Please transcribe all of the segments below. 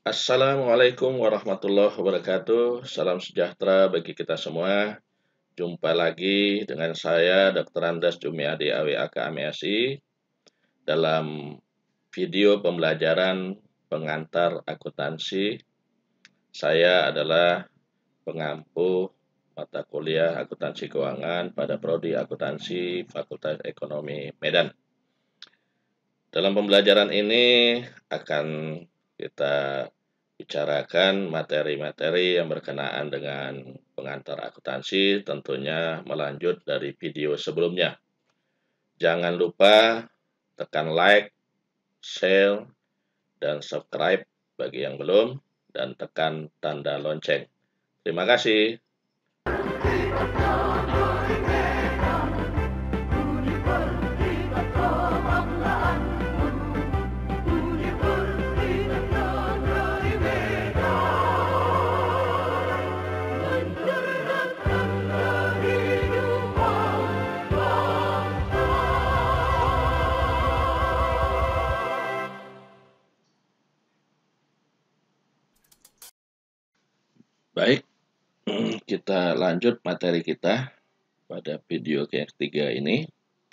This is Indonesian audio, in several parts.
Assalamualaikum warahmatullahi wabarakatuh. Salam sejahtera bagi kita semua. Jumpa lagi dengan saya, Dr. Andas Jumiadi AWAK AMSI, dalam video pembelajaran pengantar akuntansi. Saya adalah pengampu mata kuliah akuntansi keuangan pada Prodi Akuntansi Fakultas Ekonomi Medan. Dalam pembelajaran ini akan kita bicarakan materi-materi yang berkenaan dengan pengantar akuntansi, tentunya melanjut dari video sebelumnya. Jangan lupa tekan like, share, dan subscribe bagi yang belum, dan tekan tanda lonceng. Terima kasih. Baik, kita lanjut materi kita pada video ketiga ini,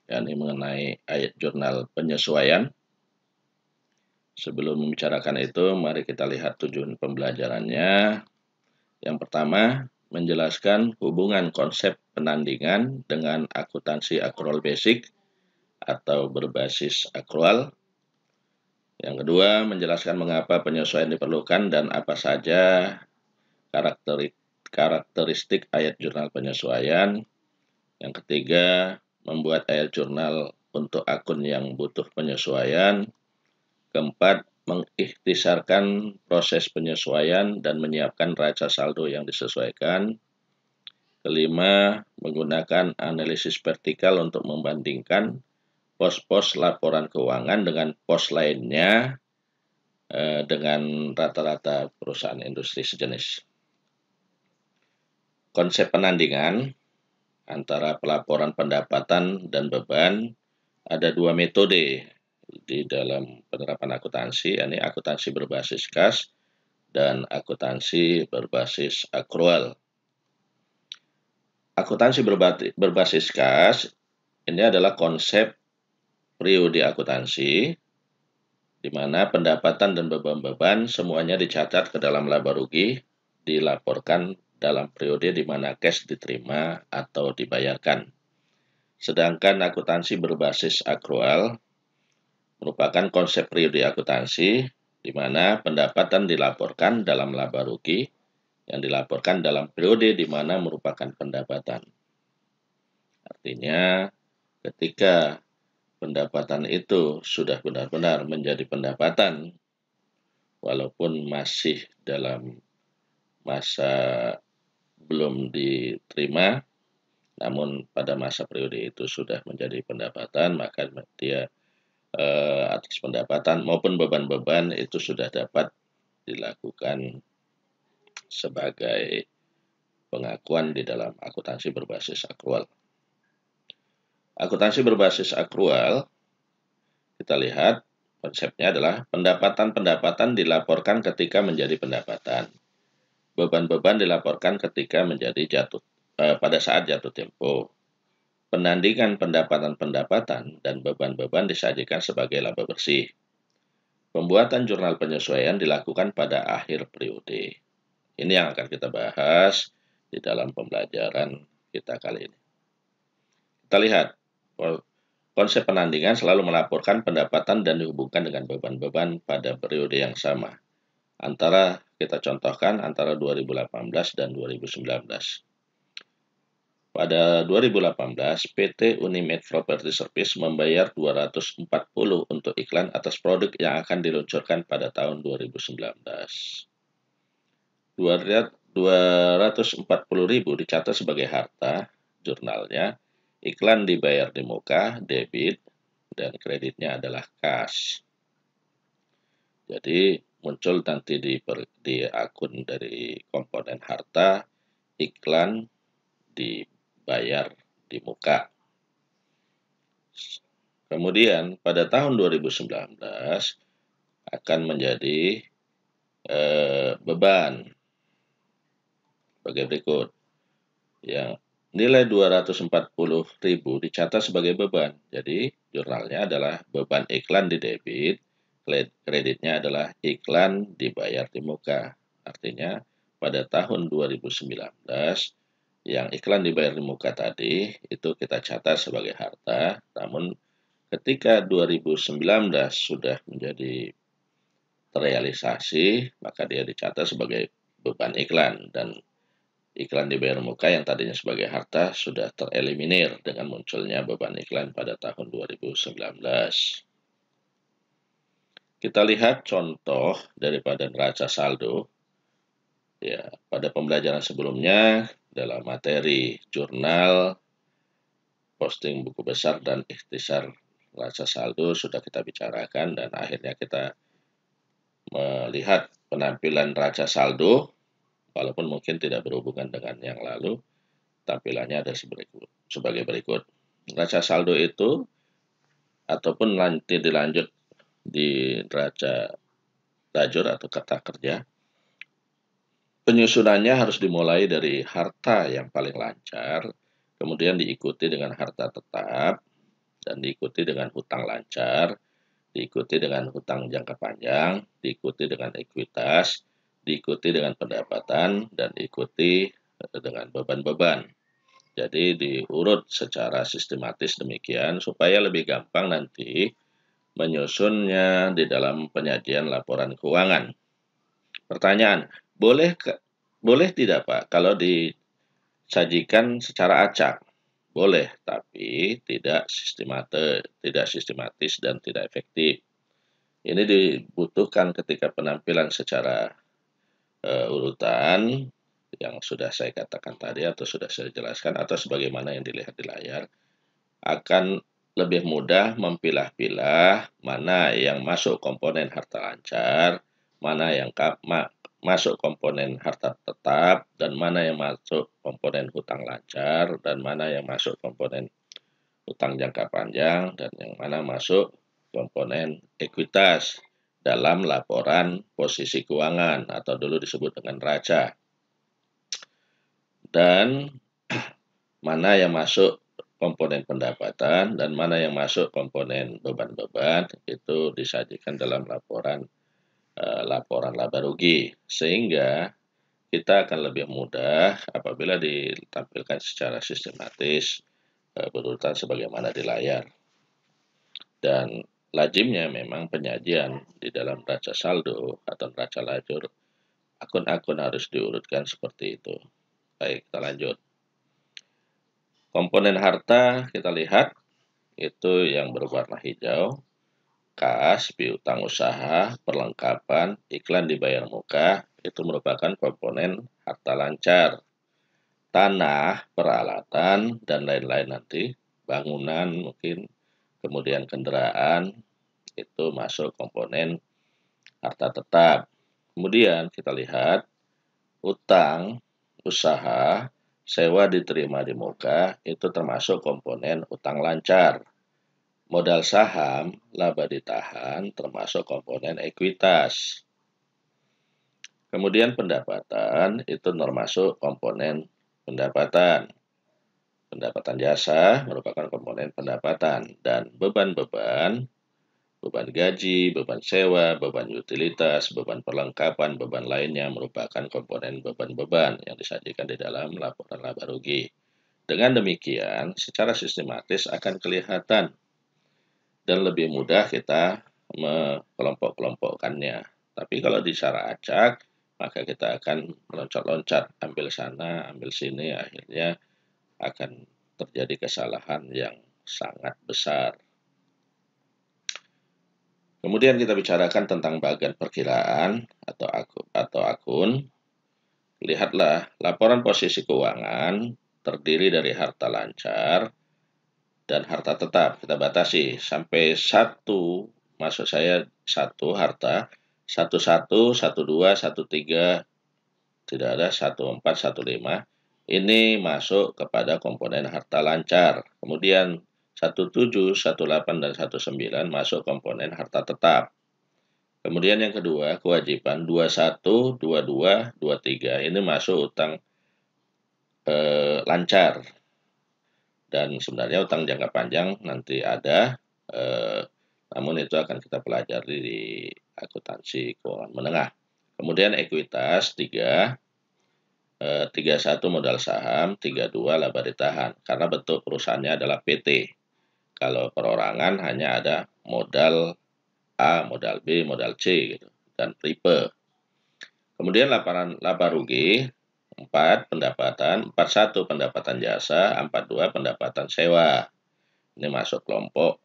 yakni mengenai ayat jurnal penyesuaian. Sebelum membicarakan itu, mari kita lihat tujuan pembelajarannya. Yang pertama, menjelaskan hubungan konsep penandingan dengan akuntansi akrual basic atau berbasis akrual. Yang kedua, menjelaskan mengapa penyesuaian diperlukan dan apa saja karakteristik ayat jurnal penyesuaian. Yang ketiga, membuat ayat jurnal untuk akun yang butuh penyesuaian. Keempat, mengikhtisarkan proses penyesuaian dan menyiapkan raca saldo yang disesuaikan. Kelima, menggunakan analisis vertikal untuk membandingkan pos-pos laporan keuangan dengan pos lainnya dengan rata-rata perusahaan industri sejenis. Konsep penandingan antara pelaporan pendapatan dan beban, ada dua metode di dalam penerapan akuntansi, yakni akuntansi berbasis kas dan akuntansi berbasis akrual. Akuntansi berbasis kas ini adalah konsep periode akuntansi, di mana pendapatan dan beban-beban semuanya dicatat ke dalam laba rugi, dilaporkan dalam periode di mana cash diterima atau dibayarkan. Sedangkan akuntansi berbasis akrual merupakan konsep periode akuntansi, di mana pendapatan dilaporkan dalam laba rugi yang dilaporkan dalam periode di mana merupakan pendapatan. Artinya, ketika pendapatan itu sudah benar-benar menjadi pendapatan, walaupun masih dalam masa belum diterima, namun pada masa periode itu sudah menjadi pendapatan, maka dia atas pendapatan maupun beban-beban itu sudah dapat dilakukan sebagai pengakuan di dalam akuntansi berbasis akrual. Akuntansi berbasis akrual, kita lihat konsepnya adalah pendapatan-pendapatan dilaporkan ketika menjadi pendapatan. Beban-beban dilaporkan ketika menjadi pada saat jatuh tempo. Penandingan pendapatan-pendapatan dan beban-beban disajikan sebagai laba bersih. Pembuatan jurnal penyesuaian dilakukan pada akhir periode. Ini yang akan kita bahas di dalam pembelajaran kita kali ini. Kita lihat, konsep penandingan selalu melaporkan pendapatan dan dihubungkan dengan beban-beban pada periode yang sama. Kita contohkan antara 2018 dan 2019. Pada 2018, PT Unimed Property Service membayar 240 untuk iklan atas produk yang akan diluncurkan pada tahun 2019. 240.000 dicatat sebagai harta jurnalnya, iklan dibayar di muka, debit, dan kreditnya adalah kas. Jadi muncul nanti di akun dari komponen harta, iklan dibayar di muka. Kemudian pada tahun 2019 akan menjadi beban sebagai berikut. Yang nilai 240.000 dicatat sebagai beban. Jadi jurnalnya adalah beban iklan di debit, kreditnya adalah iklan dibayar di muka. Artinya pada tahun 2019 yang iklan dibayar di muka tadi itu kita catat sebagai harta, namun ketika 2019 sudah menjadi terrealisasi, maka dia dicatat sebagai beban iklan, dan iklan dibayar muka yang tadinya sebagai harta sudah tereliminir dengan munculnya beban iklan pada tahun 2019. Kita lihat contoh daripada neraca saldo. Ya, pada pembelajaran sebelumnya dalam materi jurnal, posting buku besar dan ikhtisar neraca saldo sudah kita bicarakan, dan akhirnya kita melihat penampilan neraca saldo walaupun mungkin tidak berhubungan dengan yang lalu. Tampilannya ada sebagai berikut. Neraca saldo itu ataupun nanti dilanjut di neraca lajur atau kata kerja, penyusunannya harus dimulai dari harta yang paling lancar, kemudian diikuti dengan harta tetap, dan diikuti dengan hutang lancar, diikuti dengan hutang jangka panjang, diikuti dengan ekuitas, diikuti dengan pendapatan, dan diikuti dengan beban-beban. Jadi diurut secara sistematis demikian supaya lebih gampang nanti menyusunnya di dalam penyajian laporan keuangan. Pertanyaan, boleh tidak Pak kalau disajikan secara acak? Boleh, tapi tidak sistematis dan tidak efektif. Ini dibutuhkan ketika penampilan secara urutan yang sudah saya katakan tadi atau sudah saya jelaskan atau sebagaimana yang dilihat di layar, akan lebih mudah memilah-pilah mana yang masuk komponen harta lancar, mana yang masuk komponen harta tetap, dan mana yang masuk komponen hutang lancar, dan mana yang masuk komponen hutang jangka panjang, dan yang mana masuk komponen ekuitas dalam laporan posisi keuangan atau dulu disebut dengan neraca. Dan mana yang masuk komponen pendapatan dan mana yang masuk komponen beban-beban itu disajikan dalam laporan laba rugi, sehingga kita akan lebih mudah apabila ditampilkan secara sistematis berurutan sebagaimana di layar. Dan lazimnya memang penyajian di dalam neraca saldo atau neraca lajur, akun-akun harus diurutkan seperti itu. Baik, kita lanjut. Komponen harta kita lihat itu yang berwarna hijau, kas, piutang usaha, perlengkapan, iklan dibayar muka, itu merupakan komponen harta lancar. Tanah, peralatan, dan lain-lain nanti, bangunan mungkin, kemudian kendaraan, itu masuk komponen harta tetap. Kemudian kita lihat utang, usaha, sewa diterima di muka, itu termasuk komponen utang lancar. Modal saham, laba ditahan, termasuk komponen ekuitas. Kemudian pendapatan, itu termasuk komponen pendapatan. Pendapatan jasa merupakan komponen pendapatan. Dan beban-beban, beban gaji, beban sewa, beban utilitas, beban perlengkapan, beban lainnya merupakan komponen beban-beban yang disajikan di dalam laporan laba rugi. Dengan demikian, secara sistematis akan kelihatan dan lebih mudah kita mengelompok-kelompokkannya. Tapi kalau secara acak, maka kita akan meloncat-loncat, ambil sana, ambil sini, akhirnya akan terjadi kesalahan yang sangat besar. Kemudian kita bicarakan tentang bagian perkiraan atau akun. Lihatlah, laporan posisi keuangan terdiri dari harta lancar dan harta tetap. Kita batasi sampai satu, maksud saya satu harta, 11, 12, 13, tidak ada 14, 15. Ini masuk kepada komponen harta lancar. Kemudian 17, 18, dan 19 masuk komponen harta tetap. Kemudian yang kedua, kewajiban 21, 22, 23 ini masuk utang lancar. Dan sebenarnya utang jangka panjang nanti ada, namun itu akan kita pelajari di akuntansi keuangan menengah. Kemudian ekuitas 3, 31 modal saham, 32 laba ditahan. Karena bentuk perusahaannya adalah PT. Kalau perorangan hanya ada modal A, modal B, modal C gitu, dan tipe. Kemudian laporan laba rugi 4 pendapatan, 41 pendapatan jasa, 42 pendapatan sewa. Ini masuk kelompok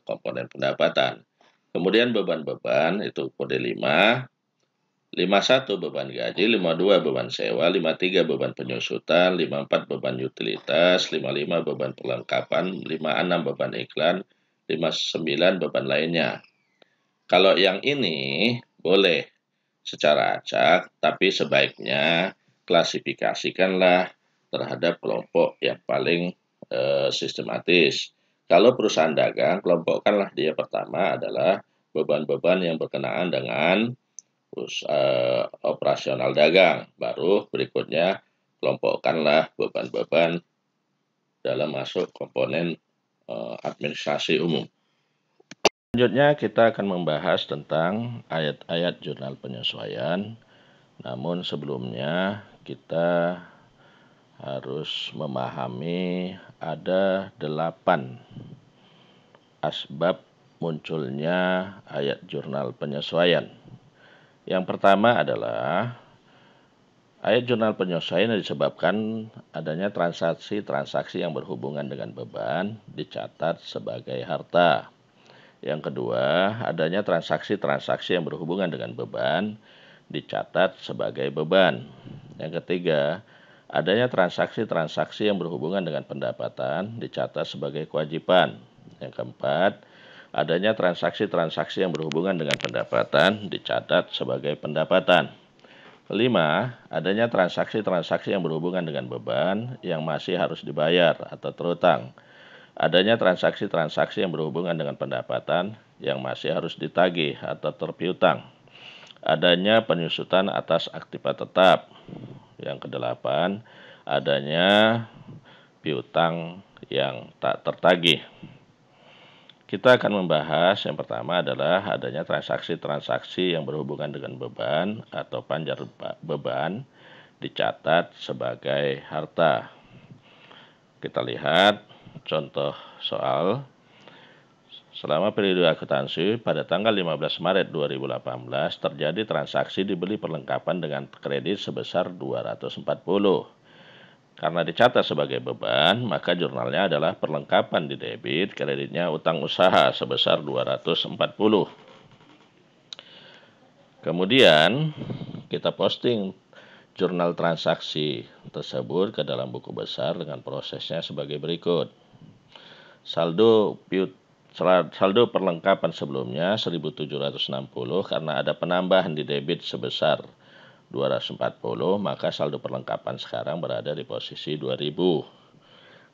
komponen pendapatan. Kemudian beban-beban itu kode 5, 51 beban gaji, 52 beban sewa, 53 beban penyusutan, 54 beban utilitas, 55 beban perlengkapan, 56 beban iklan, 59 beban lainnya. Kalau yang ini boleh secara acak, tapi sebaiknya klasifikasikanlah terhadap kelompok yang paling sistematis. Kalau perusahaan dagang, kelompokkanlah dia pertama adalah beban-beban yang berkenaan dengan operasional dagang. Baru berikutnya kelompokkanlah beban-beban dalam masuk komponen administrasi umum. Selanjutnya kita akan membahas tentang ayat-ayat jurnal penyesuaian. Namun sebelumnya kita harus memahami ada 8 asbab munculnya ayat jurnal penyesuaian. Yang pertama adalah ayat jurnal penyesuaian disebabkan adanya transaksi-transaksi yang berhubungan dengan beban dicatat sebagai harta. Yang kedua, adanya transaksi-transaksi yang berhubungan dengan beban dicatat sebagai beban. Yang ketiga, adanya transaksi-transaksi yang berhubungan dengan pendapatan dicatat sebagai kewajiban. Yang keempat, adanya transaksi-transaksi yang berhubungan dengan pendapatan dicatat sebagai pendapatan. Kelima, adanya transaksi-transaksi yang berhubungan dengan beban yang masih harus dibayar atau terutang. Adanya transaksi-transaksi yang berhubungan dengan pendapatan yang masih harus ditagih atau terpiutang. Adanya penyusutan atas aktiva tetap. Yang kedelapan, adanya piutang yang tak tertagih. Kita akan membahas yang pertama adalah adanya transaksi-transaksi yang berhubungan dengan beban atau panjar beban dicatat sebagai harta. Kita lihat contoh soal. Selama periode akuntansi pada tanggal 15 Maret 2018 terjadi transaksi dibeli perlengkapan dengan kredit sebesar 240. Karena dicatat sebagai beban, maka jurnalnya adalah perlengkapan di debit, kreditnya utang usaha sebesar 240. Kemudian kita posting jurnal transaksi tersebut ke dalam buku besar dengan prosesnya sebagai berikut. Saldo perlengkapan sebelumnya 1.760 karena ada penambahan di debit sebesar 240, maka saldo perlengkapan sekarang berada di posisi 2.000.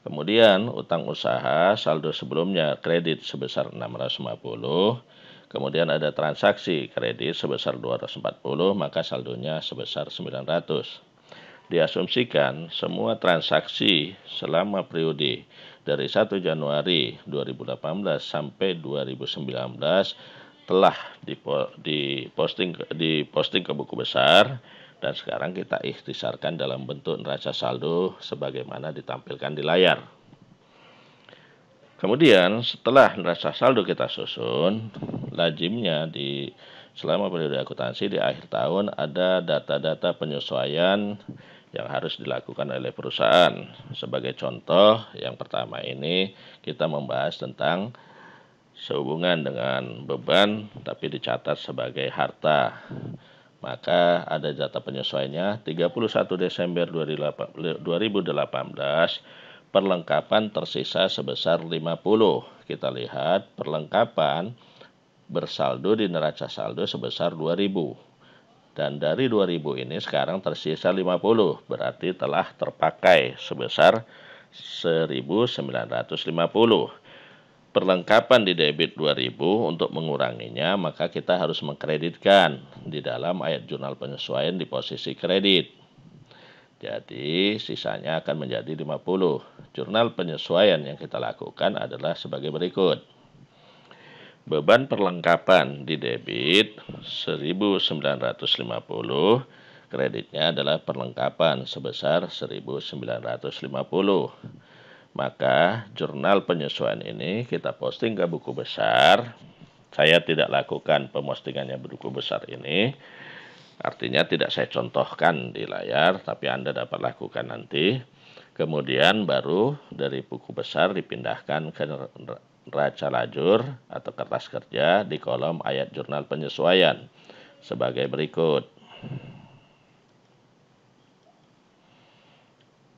Kemudian utang usaha saldo sebelumnya kredit sebesar 650, kemudian ada transaksi kredit sebesar 240, maka saldonya sebesar 900. Diasumsikan semua transaksi selama periode dari 1 Januari 2018 sampai 2019 telah diposting ke buku besar dan sekarang kita ikhtisarkan dalam bentuk neraca saldo sebagaimana ditampilkan di layar. Kemudian setelah neraca saldo kita susun, lazimnya selama periode akuntansi di akhir tahun ada data-data penyesuaian yang harus dilakukan oleh perusahaan. Sebagai contoh, yang pertama ini kita membahas tentang sehubungan dengan beban tapi dicatat sebagai harta. Maka ada data penyesuaiannya 31 Desember 2018 perlengkapan tersisa sebesar 50. Kita lihat perlengkapan bersaldo di neraca saldo sebesar 2.000. Dan dari 2.000 ini sekarang tersisa 50, berarti telah terpakai sebesar 1.950. perlengkapan di debit 2000, untuk menguranginya maka kita harus mengkreditkan di dalam ayat jurnal penyesuaian di posisi kredit. Jadi sisanya akan menjadi 50. Jurnal penyesuaian yang kita lakukan adalah sebagai berikut. Beban perlengkapan di debit 1950, kreditnya adalah perlengkapan sebesar 1950. Maka jurnal penyesuaian ini kita posting ke buku besar. Saya tidak lakukan pemostingannya buku besar ini, artinya tidak saya contohkan di layar, tapi Anda dapat lakukan nanti. Kemudian baru dari buku besar dipindahkan ke neraca lajur atau kertas kerja di kolom ayat jurnal penyesuaian sebagai berikut.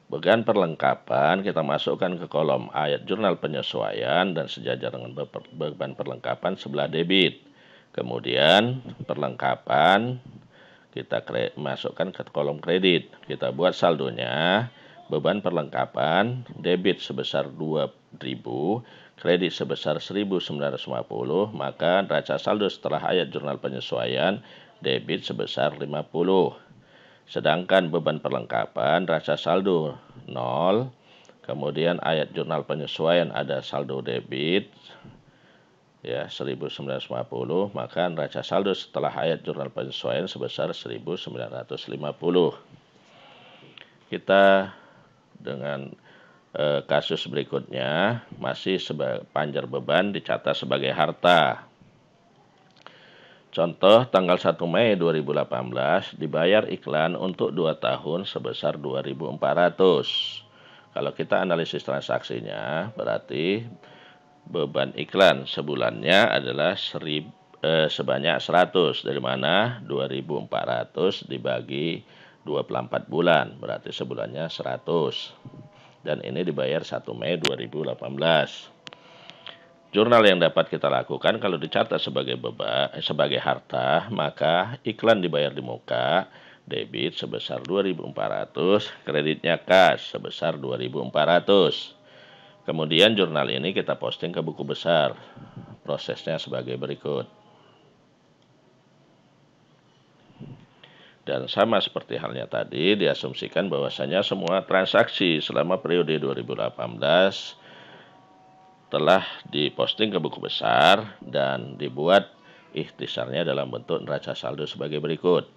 Beban perlengkapan kita masukkan ke kolom ayat jurnal penyesuaian dan sejajar dengan beban perlengkapan sebelah debit. Kemudian perlengkapan kita masukkan ke kolom kredit. Kita buat saldonya. Beban perlengkapan debit sebesar 2000, kredit sebesar 1950, maka neraca saldo setelah ayat jurnal penyesuaian debit sebesar 50. Sedangkan beban perlengkapan neraca saldo 0, kemudian ayat jurnal penyesuaian ada saldo debit ya 1950, maka neraca saldo setelah ayat jurnal penyesuaian sebesar 1950. Kita dengan kasus berikutnya masih panjar beban dicatat sebagai harta. Contoh, tanggal 1 Mei 2018 dibayar iklan untuk 2 tahun sebesar 2.400. Kalau kita analisis transaksinya, berarti beban iklan sebulannya adalah sebanyak 100, dari mana 2.400 dibagi 24 bulan, berarti sebulannya 100. Dan ini dibayar 1 Mei 2018. Jurnal yang dapat kita lakukan kalau dicatat sebagai sebagai harta, maka iklan dibayar di muka, debit sebesar 2.400, kreditnya kas sebesar 2.400. Kemudian jurnal ini kita posting ke buku besar. Prosesnya sebagai berikut. Dan sama seperti halnya tadi, diasumsikan bahwasanya semua transaksi selama periode 2018 telah diposting ke buku besar dan dibuat ikhtisarnya dalam bentuk neraca saldo sebagai berikut.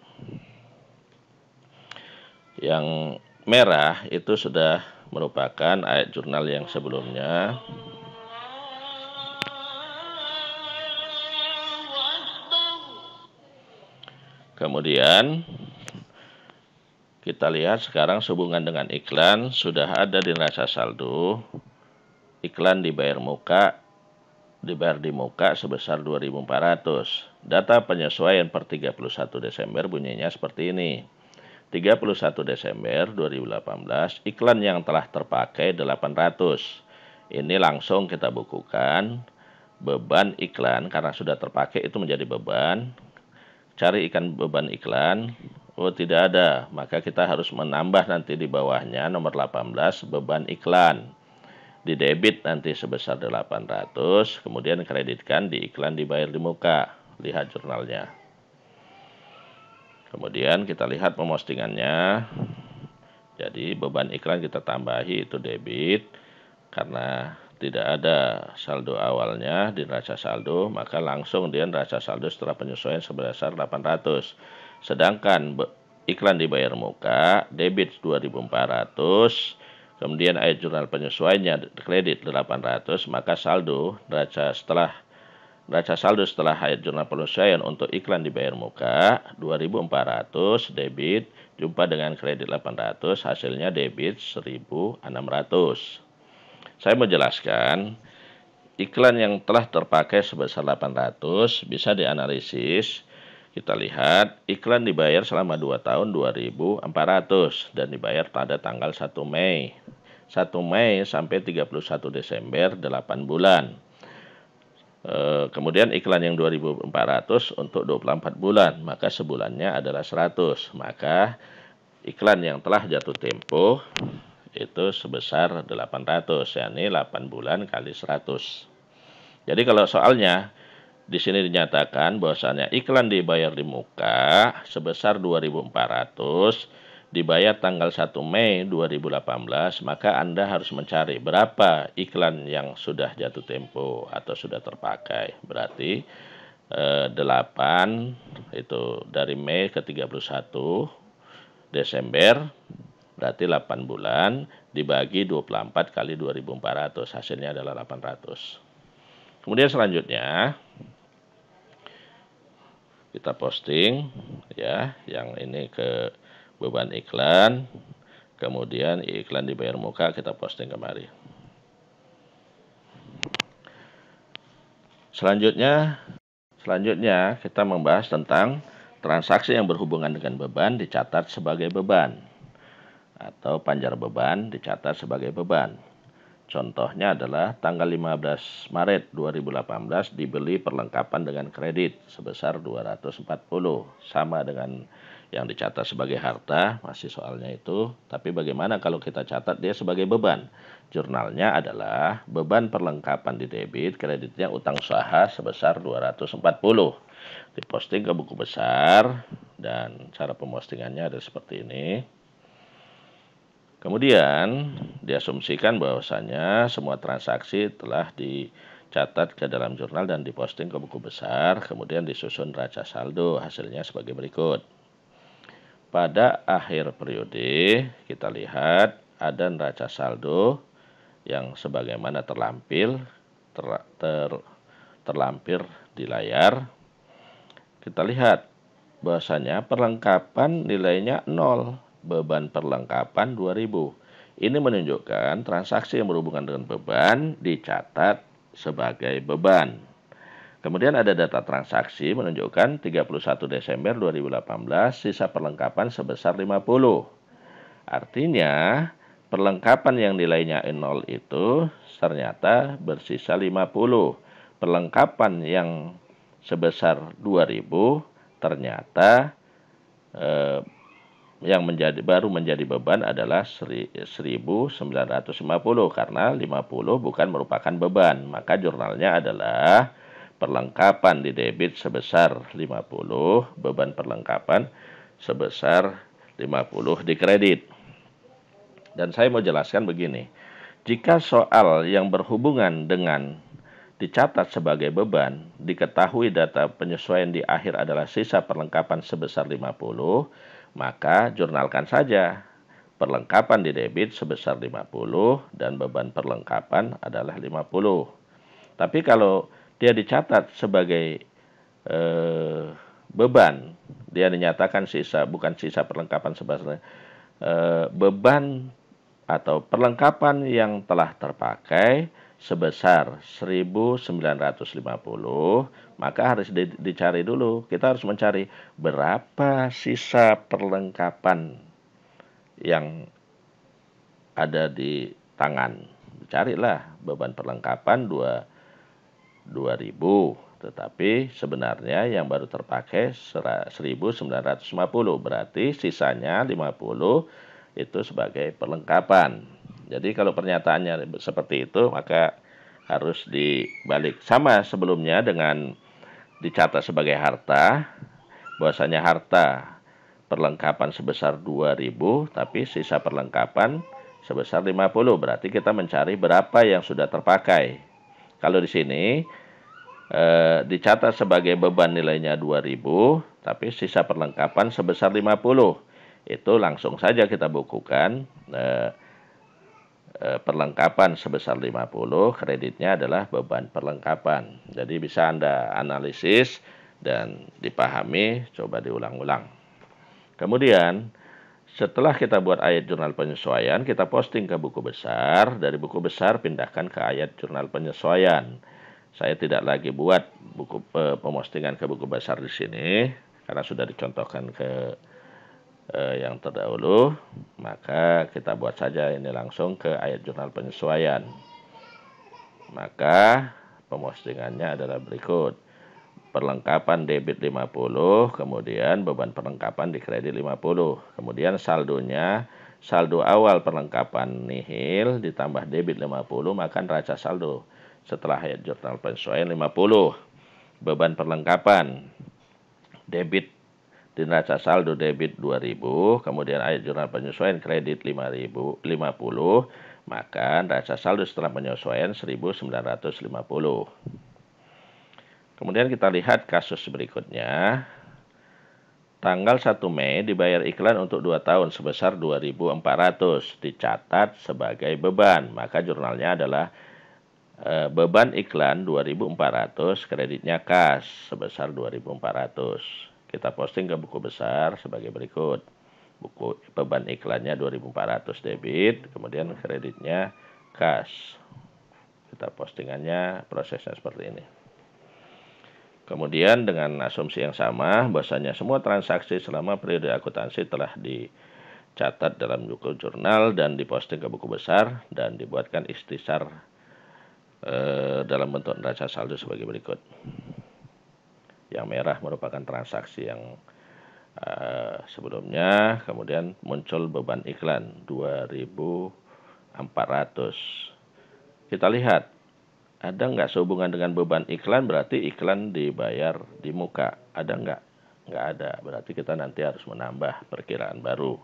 Yang merah itu sudah merupakan ayat jurnal yang sebelumnya. Kemudian kita lihat sekarang sehubungan dengan iklan sudah ada di neraca saldo. Iklan dibayar di muka sebesar 2.400. Data penyesuaian per 31 Desember bunyinya seperti ini. 31 Desember 2018, iklan yang telah terpakai 800. Ini langsung kita bukukan. Beban iklan karena sudah terpakai itu menjadi beban. Cari beban iklan. Oh, tidak ada. Maka kita harus menambah nanti di bawahnya nomor 18 beban iklan. Di debit nanti sebesar 800, kemudian kreditkan di iklan dibayar di muka. Lihat jurnalnya. Kemudian kita lihat pemostingannya. Jadi beban iklan kita tambahi itu debit. Karena tidak ada saldo awalnya di neraca saldo, maka langsung dia neraca saldo setelah penyesuaian sebesar 800. Sedangkan iklan dibayar muka, debit 2.400, kemudian ayat jurnal penyesuaiannya kredit 800, maka saldo neraca saldo setelah ayat jurnal penyesuaian untuk iklan dibayar muka 2.400 debit jumpa dengan kredit 800, hasilnya debit 1.600. Saya mau jelaskan, iklan yang telah terpakai sebesar 800 bisa dianalisis. Kita lihat, iklan dibayar selama 2 tahun 2.400 dan dibayar pada tanggal 1 Mei. 1 Mei sampai 31 Desember 8 bulan. Kemudian iklan yang 2.400 untuk 24 bulan, maka sebulannya adalah 100. Maka iklan yang telah jatuh tempo itu sebesar 800, yakni 8 bulan kali 100. Jadi kalau soalnya di sini dinyatakan bahwasannya iklan dibayar di muka sebesar 2.400 dibayar tanggal 1 Mei 2018, maka Anda harus mencari berapa iklan yang sudah jatuh tempo atau sudah terpakai. Berarti 8 itu dari Mei ke 31 Desember, berarti 8 bulan dibagi 24 kali 2.400, hasilnya adalah 800. Kemudian selanjutnya kita posting ya, yang ini ke beban iklan, kemudian iklan dibayar muka kita posting kemari. Selanjutnya kita membahas tentang transaksi yang berhubungan dengan beban dicatat sebagai beban, atau panjar beban dicatat sebagai beban. Contohnya adalah tanggal 15 Maret 2018 dibeli perlengkapan dengan kredit sebesar 240, sama dengan yang dicatat sebagai harta, masih soalnya itu. Tapi bagaimana kalau kita catat dia sebagai beban? Jurnalnya adalah beban perlengkapan di debit, kreditnya utang usaha sebesar 240. Diposting ke buku besar, dan cara pemostingannya ada seperti ini. Kemudian diasumsikan bahwasanya semua transaksi telah dicatat ke dalam jurnal dan diposting ke buku besar, kemudian disusun neraca saldo, hasilnya sebagai berikut. Pada akhir periode kita lihat ada neraca saldo yang sebagaimana terlampir di layar. Kita lihat bahwasanya perlengkapan nilainya 0. Beban perlengkapan 2.000. Ini menunjukkan transaksi yang berhubungan dengan beban dicatat sebagai beban. Kemudian ada data transaksi menunjukkan 31 Desember 2018 sisa perlengkapan sebesar 50. Artinya perlengkapan yang nilainya 0 itu ternyata bersisa 50. Perlengkapan yang sebesar 2.000 ternyata yang baru menjadi beban adalah 1.950, karena 50 bukan merupakan beban. Maka jurnalnya adalah perlengkapan di debit sebesar 50, beban perlengkapan sebesar 50 di kredit. Dan saya mau jelaskan begini, jika soal yang berhubungan dengan dicatat sebagai beban, diketahui data penyesuaian di akhir adalah sisa perlengkapan sebesar 50, maka jurnalkan saja perlengkapan di debit sebesar 50 dan beban perlengkapan adalah 50. Tapi kalau dia dicatat sebagai beban, dia dinyatakan sisa, bukan sisa perlengkapan sebesar beban atau perlengkapan yang telah terpakai sebesar 1.950, maka harus dicari dulu. Kita harus mencari berapa sisa perlengkapan yang ada di tangan. Carilah beban perlengkapan 2.000, tetapi sebenarnya yang baru terpakai 1.950, berarti sisanya 50 itu sebagai perlengkapan. Jadi kalau pernyataannya seperti itu, maka harus dibalik. Sama sebelumnya dengan dicatat sebagai harta, bahwasanya harta perlengkapan sebesar 2.000, tapi sisa perlengkapan sebesar 50. Berarti kita mencari berapa yang sudah terpakai. Kalau di sini dicatat sebagai beban nilainya 2.000, tapi sisa perlengkapan sebesar 50. Itu langsung saja kita bukukan perlengkapan sebesar 50, kreditnya adalah beban perlengkapan. Jadi bisa Anda analisis dan dipahami, coba diulang-ulang. Kemudian setelah kita buat ayat jurnal penyesuaian, kita posting ke buku besar. Dari buku besar pindahkan ke ayat jurnal penyesuaian. Saya tidak lagi buat buku pemostingan ke buku besar di sini karena sudah dicontohkan ke yang terdahulu, maka kita buat saja ini langsung ke ayat jurnal penyesuaian. Maka pemostingannya adalah berikut: perlengkapan debit 50, kemudian beban perlengkapan di kredit 50, kemudian saldonya, saldo awal perlengkapan nihil ditambah debit 50, maka neraca saldo setelah ayat jurnal penyesuaian 50. Beban perlengkapan, debit di neraca saldo debit 2.000, kemudian ayat jurnal penyesuaian kredit 5.050, maka neraca saldo setelah penyesuaian 1.950. Kemudian kita lihat kasus berikutnya. Tanggal 1 Mei dibayar iklan untuk 2 tahun sebesar 2.400, dicatat sebagai beban. Maka jurnalnya adalah beban iklan 2.400, kreditnya kas sebesar 2.400. Kita posting ke buku besar sebagai berikut. Buku beban iklannya 2.400 debit, kemudian kreditnya kas. Kita postingannya prosesnya seperti ini. Kemudian dengan asumsi yang sama, bahwasanya semua transaksi selama periode akuntansi telah dicatat dalam buku jurnal dan diposting ke buku besar dan dibuatkan ikhtisar dalam bentuk neraca saldo sebagai berikut. Yang merah merupakan transaksi yang sebelumnya, kemudian muncul beban iklan 2.400. Kita lihat, ada nggak sehubungan dengan beban iklan, berarti iklan dibayar di muka. Ada nggak? Nggak ada, berarti kita nanti harus menambah perkiraan baru.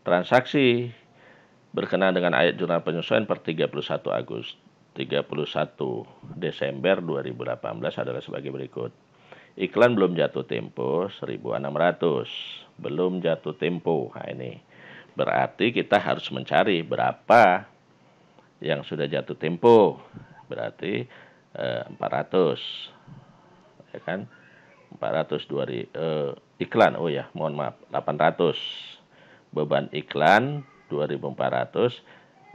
Transaksi berkenaan dengan ayat jurnal penyesuaian per 31 Desember 2018 adalah sebagai berikut. Iklan belum jatuh tempo 1.600, belum jatuh tempo. Nah ini berarti kita harus mencari berapa yang sudah jatuh tempo. Berarti 400, ya kan? 400 iklan. Oh ya, mohon maaf, 800. Beban iklan 2.400.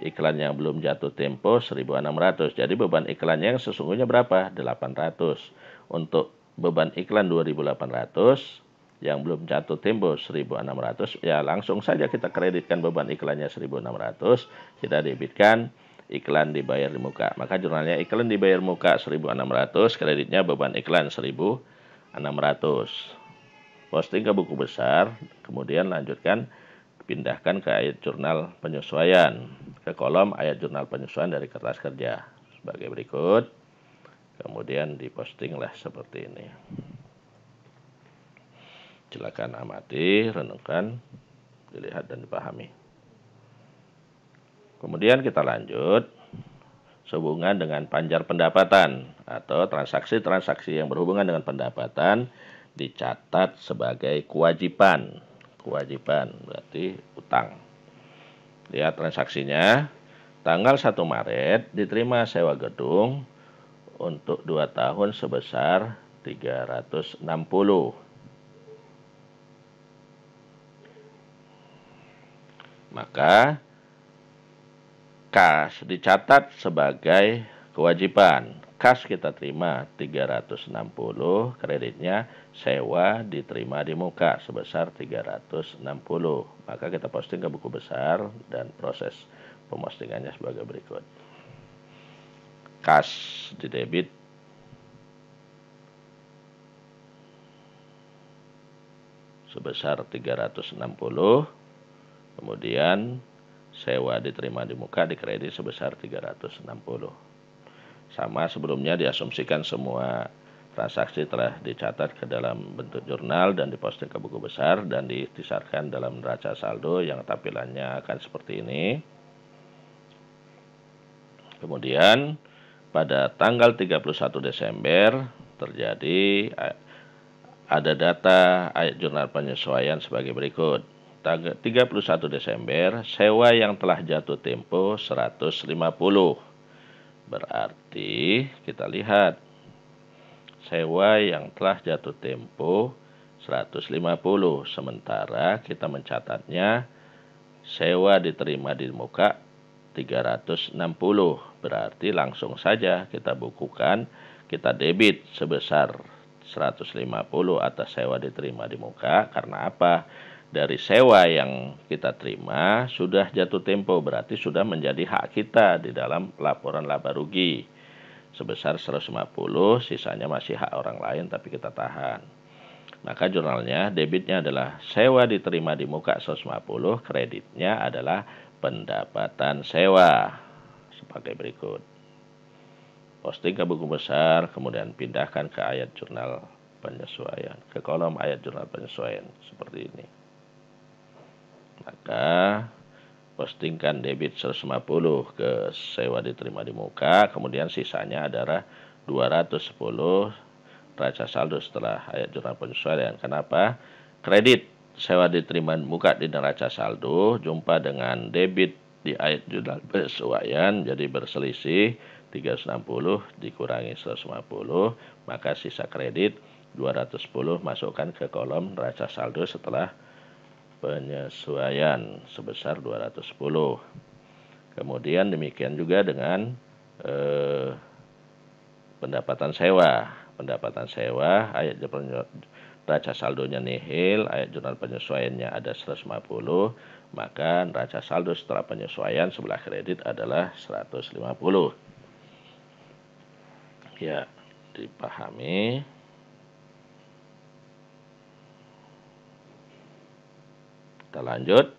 Iklan yang belum jatuh tempo 1.600. Jadi beban iklannya yang sesungguhnya berapa? 800. Untuk beban iklan 2.800, yang belum jatuh tempo 1.600, ya langsung saja kita kreditkan beban iklannya 1.600, kita debitkan iklan dibayar di muka. Maka jurnalnya iklan dibayar muka 1.600, kreditnya beban iklan 1.600. Posting ke buku besar, kemudian lanjutkan pindahkan ke ayat jurnal penyesuaian, ke kolom ayat jurnal penyesuaian dari kertas kerja sebagai berikut. Kemudian dipostinglah seperti ini. Silakan amati, renungkan, dilihat dan dipahami. Kemudian kita lanjut sehubungan dengan panjar pendapatan atau transaksi-transaksi yang berhubungan dengan pendapatan dicatat sebagai kewajiban. Kewajiban berarti utang. Lihat transaksinya. Tanggal 1 Maret diterima sewa gedung untuk 2 tahun sebesar 360. Maka kas dicatat sebagai kewajiban. Kas kita terima 360, kreditnya sewa diterima di muka sebesar 360. Maka kita posting ke buku besar dan proses pepostingannya sebagai berikut. Kas di debit sebesar 360, kemudian sewa diterima di muka di kredit sebesar 360. Sama sebelumnya diasumsikan semua transaksi telah dicatat ke dalam bentuk jurnal dan diposting ke buku besar dan diikhtisarkan dalam neraca saldo yang tampilannya akan seperti ini. Kemudian pada tanggal 31 Desember terjadi ada data ayat jurnal penyesuaian sebagai berikut. Tanggal 31 Desember sewa yang telah jatuh tempo 150. Berarti kita lihat sewa yang telah jatuh tempo 150, sementara kita mencatatnya sewa diterima di muka 360. Berarti langsung saja kita bukukan, kita debit sebesar 150 atas sewa diterima di muka. Karena apa? Dari sewa yang kita terima sudah jatuh tempo, berarti sudah menjadi hak kita di dalam laporan laba rugi sebesar 150, sisanya masih hak orang lain tapi kita tahan. Maka jurnalnya debitnya adalah sewa diterima di muka 150, kreditnya adalah pendapatan sewa sebagai berikut. posting ke buku besar, kemudian pindahkan ke ayat jurnal penyesuaian, ke kolom ayat jurnal penyesuaian seperti ini. Maka postingkan debit 150 ke sewa diterima di muka, kemudian sisanya adalah 210 neraca saldo setelah ayat jurnal penyesuaian. Kenapa? Kredit sewa diterima di muka di neraca saldo jumpa dengan debit di ayat jurnal penyesuaian, jadi berselisih 360 dikurangi 150, maka sisa kredit 210 masukkan ke kolom neraca saldo setelah penyesuaian sebesar 210. Kemudian demikian juga dengan pendapatan sewa. Pendapatan sewa, ayat neraca saldonya nihil, ayat jurnal penyesuaiannya ada 150, maka neraca saldo setelah penyesuaian sebelah kredit adalah 150. Ya, dipahami. Kita lanjut.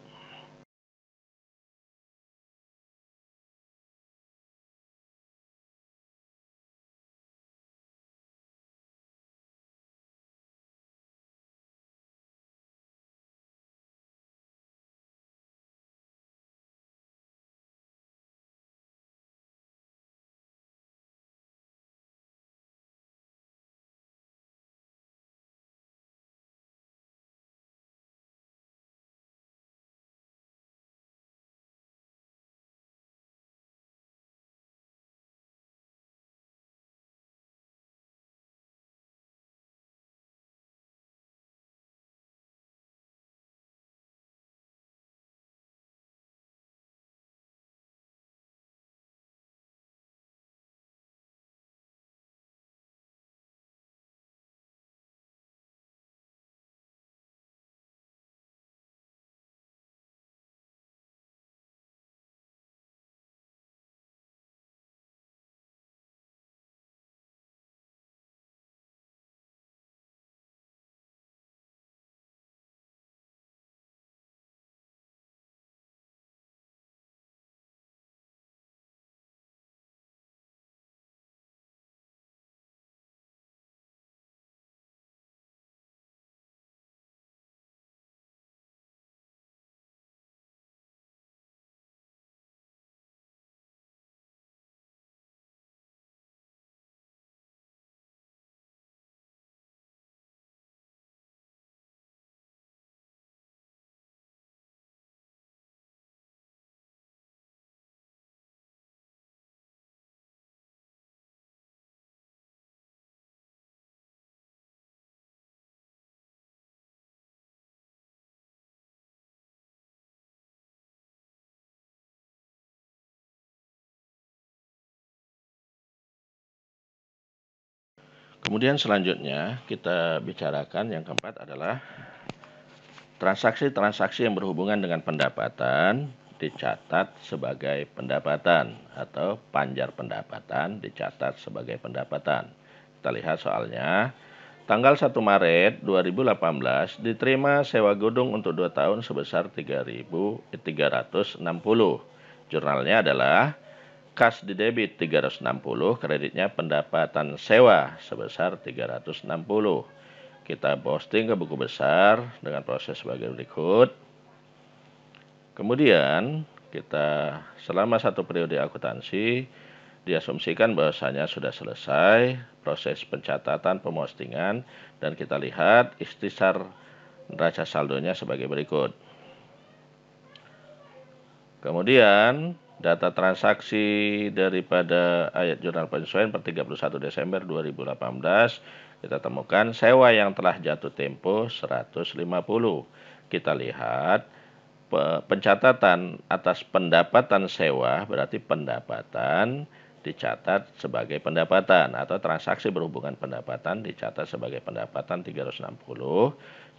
Kemudian selanjutnya kita bicarakan yang keempat adalah transaksi-transaksi yang berhubungan dengan pendapatan dicatat sebagai pendapatan atau panjar pendapatan dicatat sebagai pendapatan. Kita lihat soalnya. Tanggal 1 Maret 2018 diterima sewa gedung untuk 2 tahun sebesar 3.360. Jurnalnya adalah kas di debit 360, kreditnya pendapatan sewa sebesar 360. Kita posting ke buku besar dengan proses sebagai berikut. Kemudian kita selama satu periode akuntansi diasumsikan bahwasanya sudah selesai proses pencatatan pemostingan dan kita lihat ikhtisar neraca saldonya sebagai berikut. Kemudian data transaksi daripada ayat jurnal penyesuaian per 31 Desember 2018 kita temukan sewa yang telah jatuh tempo 150. Kita lihat pencatatan atas pendapatan sewa berarti pendapatan dicatat sebagai pendapatan atau transaksi berhubungan pendapatan dicatat sebagai pendapatan 360.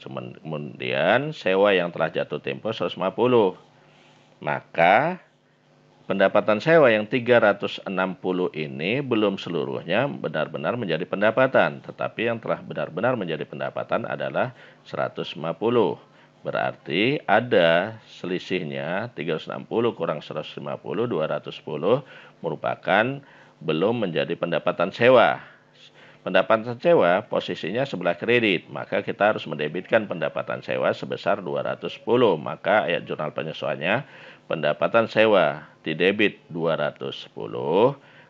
Kemudian sewa yang telah jatuh tempo 150. Maka pendapatan sewa yang 360 ini belum seluruhnya benar-benar menjadi pendapatan, tetapi yang telah benar-benar menjadi pendapatan adalah 150. Berarti ada selisihnya 360 kurang 150, 210 merupakan belum menjadi pendapatan sewa. Pendapatan sewa posisinya sebelah kredit, maka kita harus mendebitkan pendapatan sewa sebesar 210. Maka ayat jurnal penyesuaiannya pendapatan sewa didebit 210,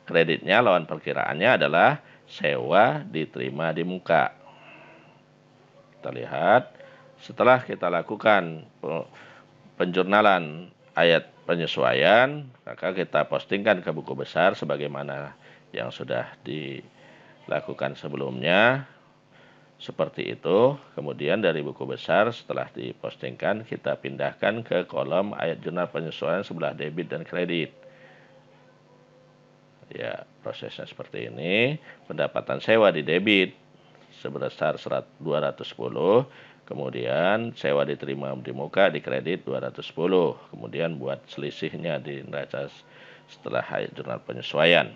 kreditnya lawan perkiraannya adalah sewa diterima di muka. Kita lihat, setelah kita lakukan penjurnalan ayat penyesuaian, maka kita postingkan ke buku besar sebagaimana yang sudah dilakukan sebelumnya. Seperti itu. Kemudian dari buku besar setelah dipostingkan, kita pindahkan ke kolom ayat jurnal penyesuaian sebelah debit dan kredit. Ya, prosesnya seperti ini. Pendapatan sewa di debit sebesar 210, kemudian sewa diterima di muka di kredit 210. Kemudian buat selisihnya di neraca setelah ayat jurnal penyesuaian.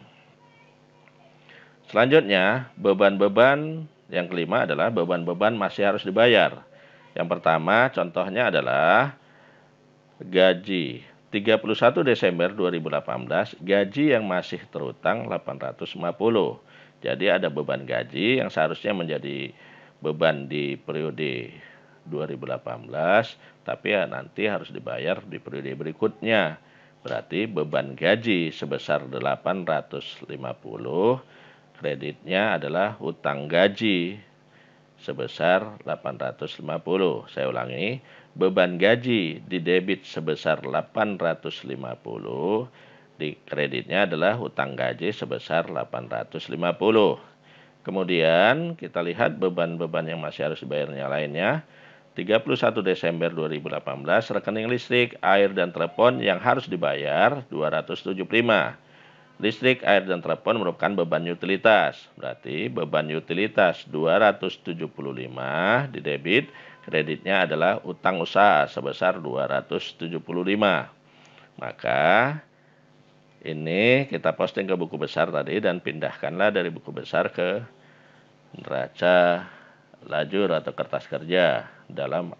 Selanjutnya, beban-beban yang kelima adalah beban-beban masih harus dibayar. Yang pertama, contohnya adalah gaji 31 Desember 2018, gaji yang masih terutang 850. Jadi ada beban gaji yang seharusnya menjadi beban di periode 2018, tapi ya nanti harus dibayar di periode berikutnya. Berarti beban gaji sebesar 850, kreditnya adalah utang gaji sebesar 850. Saya ulangi, beban gaji di debit sebesar 850, di kreditnya adalah utang gaji sebesar 850. Kemudian kita lihat beban-beban yang masih harus dibayarnya lainnya. 31 Desember 2018, rekening listrik, air, dan telepon yang harus dibayar 275. Listrik, air, dan telepon merupakan beban utilitas. Berarti beban utilitas 275 di debit, kreditnya adalah utang usaha sebesar 275. Maka ini kita posting ke buku besar tadi dan pindahkanlah dari buku besar ke neraca lajur atau kertas kerja dalam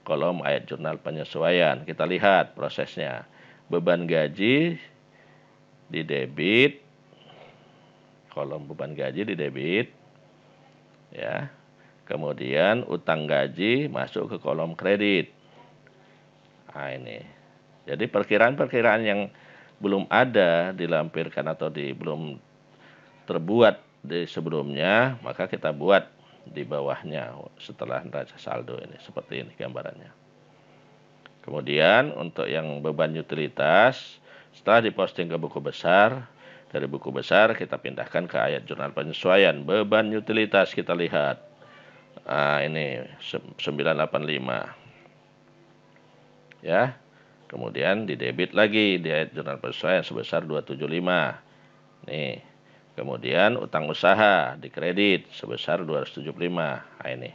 kolom ayat jurnal penyesuaian. Kita lihat prosesnya. Beban gaji di debit, kolom beban gaji di debit, ya. Kemudian utang gaji masuk ke kolom kredit. Nah ini. Jadi perkiraan-perkiraan yang belum ada dilampirkan atau belum terbuat di sebelumnya, maka kita buat di bawahnya setelah neraca saldo ini. Seperti ini gambarannya. Kemudian untuk yang beban utilitas, setelah diposting ke buku besar, dari buku besar kita pindahkan ke ayat jurnal penyesuaian. Beban utilitas kita lihat. Nah, ini 985. Ya. Kemudian di debit lagi di ayat jurnal penyesuaian sebesar 275. Nih. Kemudian utang usaha di kredit sebesar 275. Nah, ini.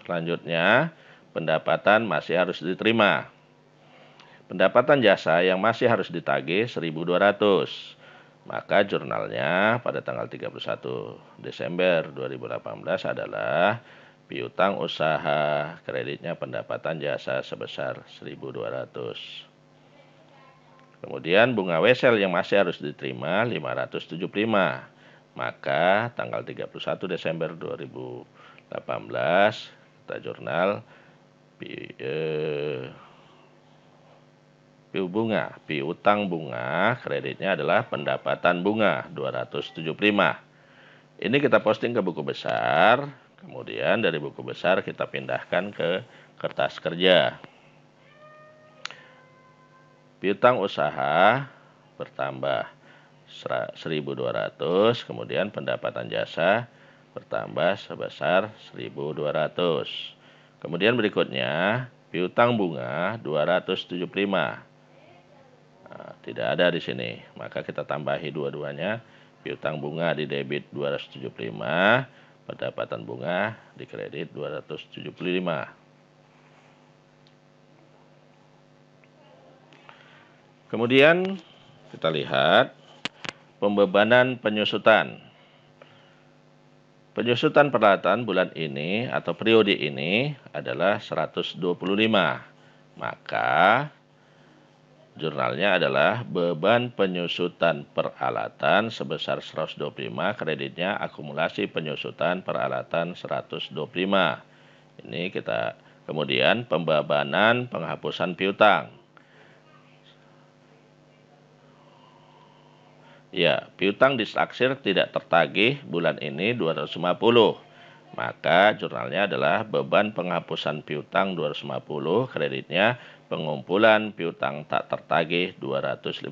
Selanjutnya, pendapatan masih harus diterima. Pendapatan jasa yang masih harus ditagih 1.200. Maka jurnalnya pada tanggal 31 Desember 2018 adalah piutang usaha, kreditnya pendapatan jasa sebesar 1.200. Kemudian bunga wesel yang masih harus diterima 575. Maka tanggal 31 Desember 2018 kita jurnal piutang bunga, kreditnya adalah pendapatan bunga 275. Ini kita posting ke buku besar, kemudian dari buku besar kita pindahkan ke kertas kerja. Piutang usaha bertambah 1.200, kemudian pendapatan jasa bertambah sebesar 1.200. Kemudian berikutnya piutang bunga 275. Nah, tidak ada di sini, maka kita tambahi dua-duanya. Piutang bunga di debit 275, pendapatan bunga di kredit 275. Kemudian kita lihat pembebanan penyusutan. Penyusutan peralatan bulan ini atau periode ini adalah 125. maka jurnalnya adalah beban penyusutan peralatan sebesar 125, kreditnya akumulasi penyusutan peralatan 125. Ini kita kemudian pembebanan penghapusan piutang. Ya, piutang disaksir tidak tertagih bulan ini 250. Maka jurnalnya adalah beban penghapusan piutang 250, kreditnya pengumpulan piutang tak tertagih 250.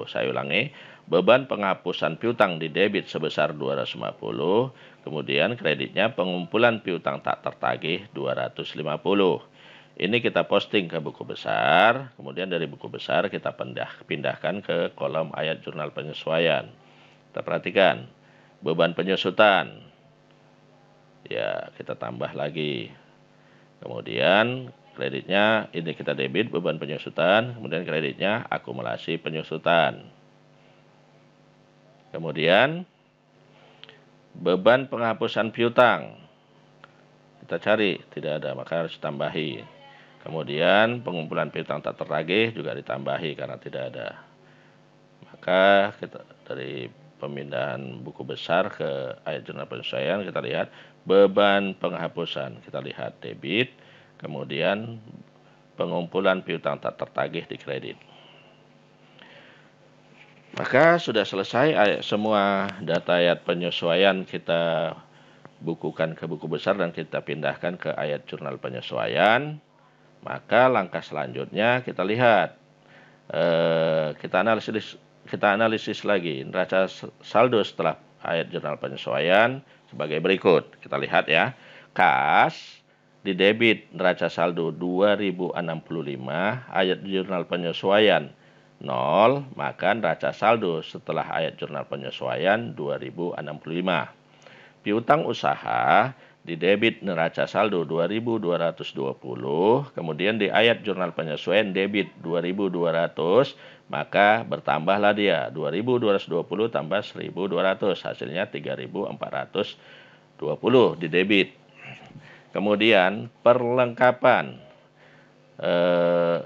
Saya ulangi, beban penghapusan piutang di debit sebesar 250, kemudian kreditnya pengumpulan piutang tak tertagih 250. Ini kita posting ke buku besar, kemudian dari buku besar kita pindahkan ke kolom ayat jurnal penyesuaian. Kita perhatikan, beban penyusutan. Ya, kita tambah lagi. Kemudian kreditnya ini kita debit beban penyusutan, kemudian kreditnya akumulasi penyusutan. Kemudian beban penghapusan piutang. Kita cari, tidak ada, maka harus tambahi. Kemudian pengumpulan piutang tak tertagih juga ditambahi karena tidak ada. Maka kita dari pemindahan buku besar ke ayat jurnal penyesuaian, kita lihat beban penghapusan, kita lihat debit, kemudian pengumpulan piutang tak tertagih di kredit. Maka sudah selesai semua data ayat penyesuaian, kita bukukan ke buku besar dan kita pindahkan ke ayat jurnal penyesuaian. Maka langkah selanjutnya kita lihat, kita analisis lagi neraca saldo setelah ayat jurnal penyesuaian sebagai berikut. Kita lihat ya, kas di debit neraca saldo 2065, ayat jurnal penyesuaian 0, maka neraca saldo setelah ayat jurnal penyesuaian 2065. Piutang usaha di debit neraca saldo 2220, kemudian di ayat jurnal penyesuaian debit 2200, maka bertambahlah dia 2220 tambah 1200, hasilnya 3420 di debit. Kemudian perlengkapan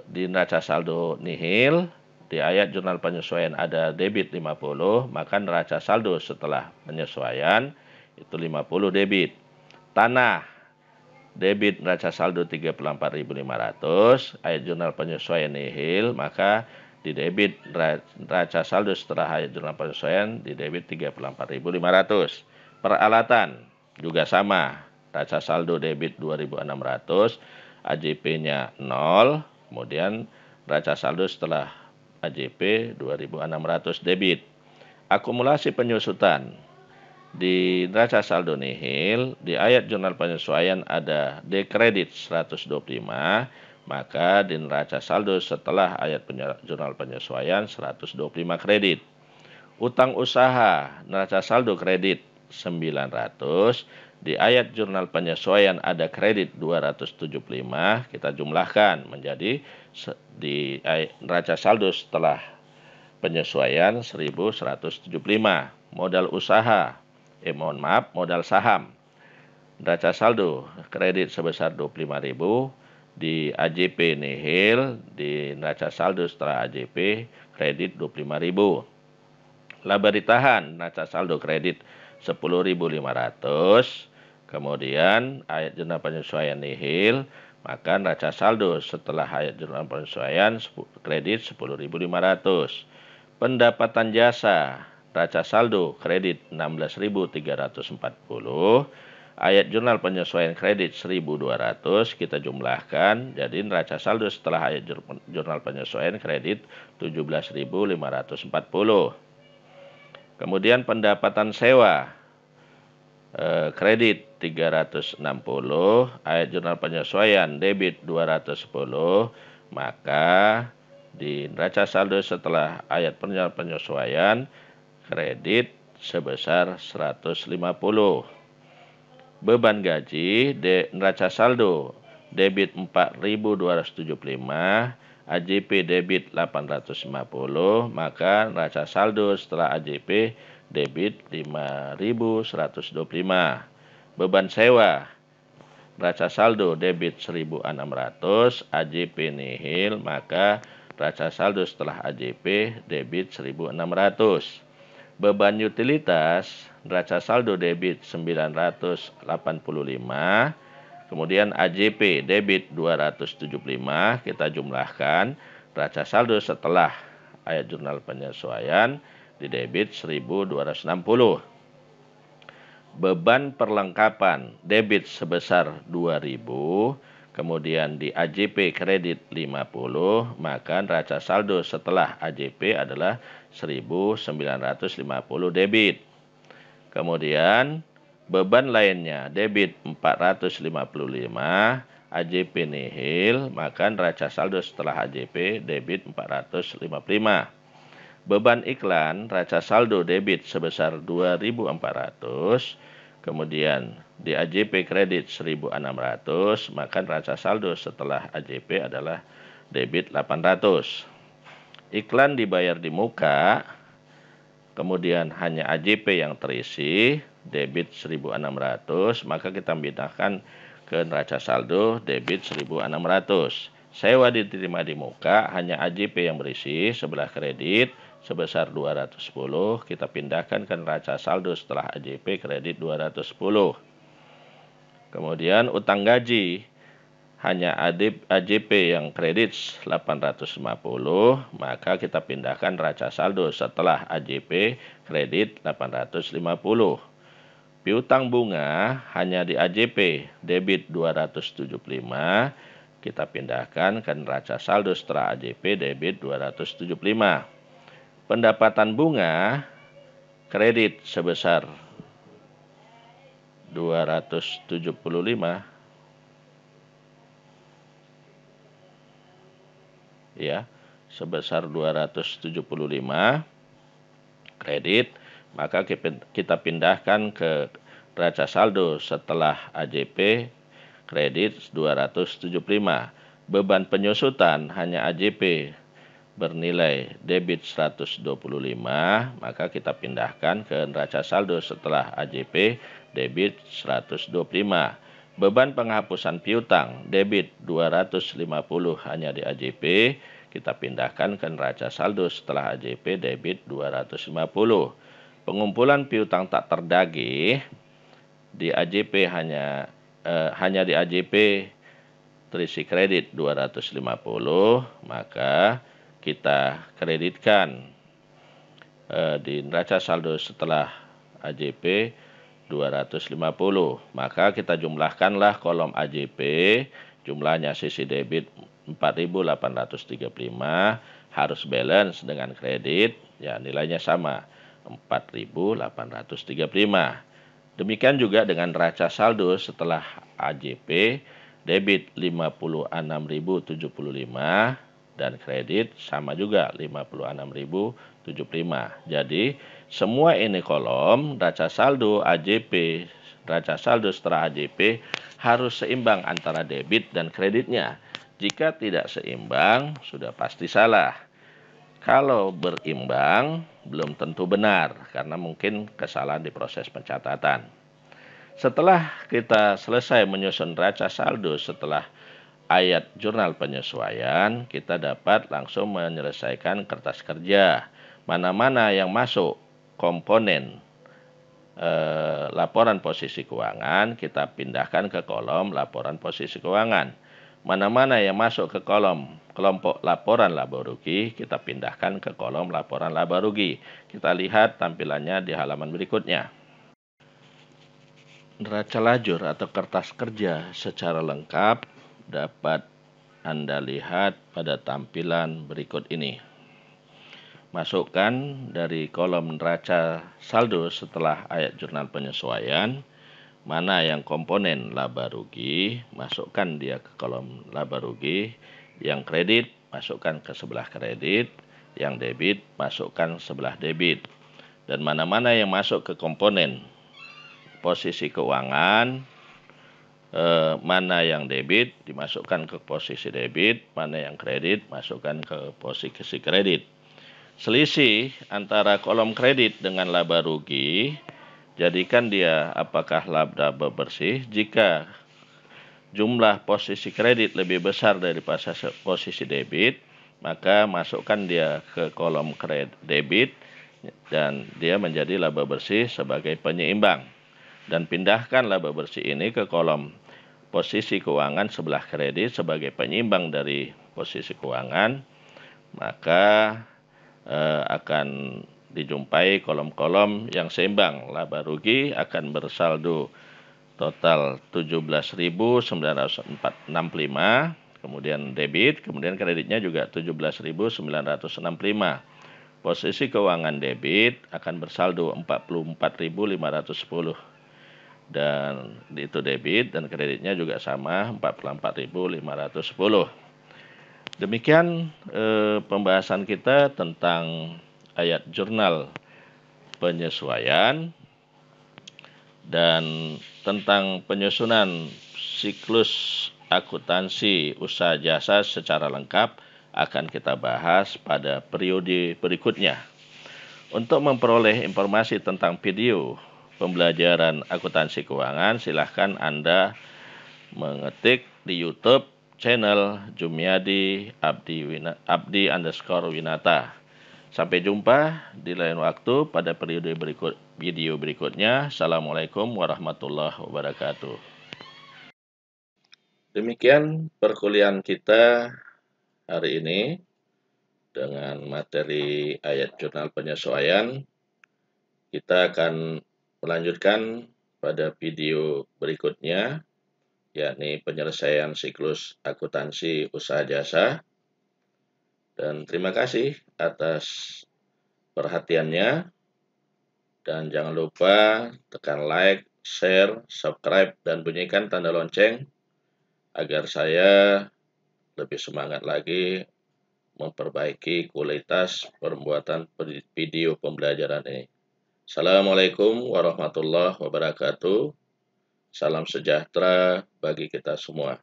di neraca saldo nihil, di ayat jurnal penyesuaian ada debit 50, maka neraca saldo setelah penyesuaian itu 50 debit. Tanah debit neraca saldo 34.500, ayat jurnal penyesuaian nihil, maka di debit neraca saldo setelah ayat jurnal penyesuaian di debit 34.500. Peralatan juga sama, neraca saldo debit 2.600, AJP-nya 0, kemudian neraca saldo setelah AJP 2.600 debit. Akumulasi penyusutan di neraca saldo nihil, di ayat jurnal penyesuaian ada dekredit 125, maka di neraca saldo setelah ayat jurnal penyesuaian 125 kredit. Utang usaha neraca saldo kredit 900, di ayat jurnal penyesuaian ada kredit 275, kita jumlahkan menjadi di neraca saldo setelah penyesuaian 1175. Modal usaha, modal saham, neraca saldo kredit sebesar 25.000, di AJP nihil, di neraca saldo setelah AJP kredit 25.000. Laba ditahan, neraca saldo kredit 10.500, kemudian ayat jurnal penyesuaian nihil, maka neraca saldo setelah ayat jurnal penyesuaian kredit 10.500. Pendapatan jasa, neraca saldo kredit 16.340, ayat jurnal penyesuaian kredit 1.200, kita jumlahkan, jadi neraca saldo setelah ayat jurnal penyesuaian kredit 17.540. Kemudian pendapatan sewa, kredit 360, ayat jurnal penyesuaian debit 210, maka di neraca saldo setelah ayat penyesuaian kredit sebesar 150. Beban gaji neraca saldo debit 4.275, AJP debit 850, maka neraca saldo setelah AJP debit 5.125. Beban sewa neraca saldo debit 1.600, AJP nihil, maka neraca saldo setelah AJP debit 1.600. Beban utilitas, neraca saldo debit 985, kemudian AJP debit 275, kita jumlahkan, neraca saldo setelah ayat jurnal penyesuaian di debit 1.260. Beban perlengkapan debit sebesar 2.000, kemudian di AJP kredit 50, maka neraca saldo setelah AJP adalah 1.950 debit. Kemudian beban lainnya debit 455, AJP nihil, maka neraca saldo setelah AJP debit 455. Beban iklan neraca saldo debit sebesar 2.400, kemudian di AJP kredit 1.600, maka neraca saldo setelah AJP adalah debit 800. Iklan dibayar di muka, kemudian hanya AJP yang terisi, debit 1.600, maka kita pindahkan ke neraca saldo debit 1.600. Sewa diterima di muka, hanya AJP yang berisi, sebelah kredit sebesar 210, kita pindahkan ke neraca saldo setelah AJP kredit 210. Kemudian utang gaji, hanya AJP yang kredit 850, maka kita pindahkan neraca saldo setelah AJP kredit 850. Piutang bunga hanya di AJP debit 275, kita pindahkan ke neraca saldo setelah AJP debit 275. Pendapatan bunga kredit sebesar 275, ya, sebesar 275 kredit, maka kita pindahkan ke neraca saldo setelah AJP kredit 275. Beban penyusutan hanya AJP bernilai debit 125, maka kita pindahkan ke neraca saldo setelah AJP debit 125. Beban penghapusan piutang debit 250 hanya di AJP, kita pindahkan ke neraca saldo setelah AJP debit 250. Pengumpulan piutang tak terdagih di AJP hanya di AJP terisi kredit 250, maka kita kreditkan di neraca saldo setelah AJP 250, maka kita jumlahkanlah kolom AJP, jumlahnya sisi debit 4.835, harus balance dengan kredit, ya nilainya sama 4.835. Demikian juga dengan neraca saldo setelah AJP debit 56.075 dan kredit sama juga 56.075. Jadi semua ini kolom neraca saldo AJP, neraca saldo setelah AJP harus seimbang antara debit dan kreditnya. Jika tidak seimbang, sudah pasti salah. Kalau berimbang, belum tentu benar, karena mungkin kesalahan di proses pencatatan. Setelah kita selesai menyusun neraca saldo setelah ayat jurnal penyesuaian, kita dapat langsung menyelesaikan kertas kerja. Mana-mana yang masuk komponen laporan posisi keuangan, kita pindahkan ke kolom laporan posisi keuangan. Mana-mana yang masuk ke kolom kelompok laporan laba rugi, kita pindahkan ke kolom laporan laba rugi. Kita lihat tampilannya di halaman berikutnya. Neraca lajur atau kertas kerja secara lengkap dapat Anda lihat pada tampilan berikut ini. Masukkan dari kolom neraca saldo setelah ayat jurnal penyesuaian, mana yang komponen laba rugi, masukkan dia ke kolom laba rugi, yang kredit masukkan ke sebelah kredit, yang debit masukkan sebelah debit, dan mana-mana yang masuk ke komponen posisi keuangan, mana yang debit dimasukkan ke posisi debit, mana yang kredit masukkan ke posisi kredit. Selisih antara kolom kredit dengan laba rugi, jadikan dia apakah laba bersih. Jika jumlah posisi kredit lebih besar dari posisi debit, maka masukkan dia ke kolom debit dan dia menjadi laba bersih sebagai penyeimbang. Dan pindahkan laba bersih ini ke kolom posisi keuangan sebelah kredit sebagai penyeimbang dari posisi keuangan, maka akan dijumpai kolom-kolom yang seimbang. Laba rugi akan bersaldo total 17.965, kemudian debit, kemudian kreditnya juga 17.965. Posisi keuangan debit akan bersaldo 44.510 dan itu debit dan kreditnya juga sama 44.510. Demikian pembahasan kita tentang ayat jurnal penyesuaian dan tentang penyusunan siklus akuntansi usaha jasa secara lengkap akan kita bahas pada periode berikutnya. Untuk memperoleh informasi tentang video pembelajaran akuntansi keuangan, silahkan Anda mengetik di YouTube channel Jumiadi Abdi_Winata. Sampai jumpa di lain waktu pada periode video berikutnya. Assalamualaikum warahmatullahi wabarakatuh. Demikian perkuliahan kita hari ini dengan materi ayat jurnal penyesuaian. Kita akan melanjutkan pada video berikutnya, yakni penyelesaian siklus akuntansi usaha jasa. Dan terima kasih atas perhatiannya. Dan jangan lupa tekan like, share, subscribe, dan bunyikan tanda lonceng agar saya lebih semangat lagi memperbaiki kualitas pembuatan video pembelajaran ini. Assalamualaikum warahmatullahi wabarakatuh. Salam sejahtera bagi kita semua.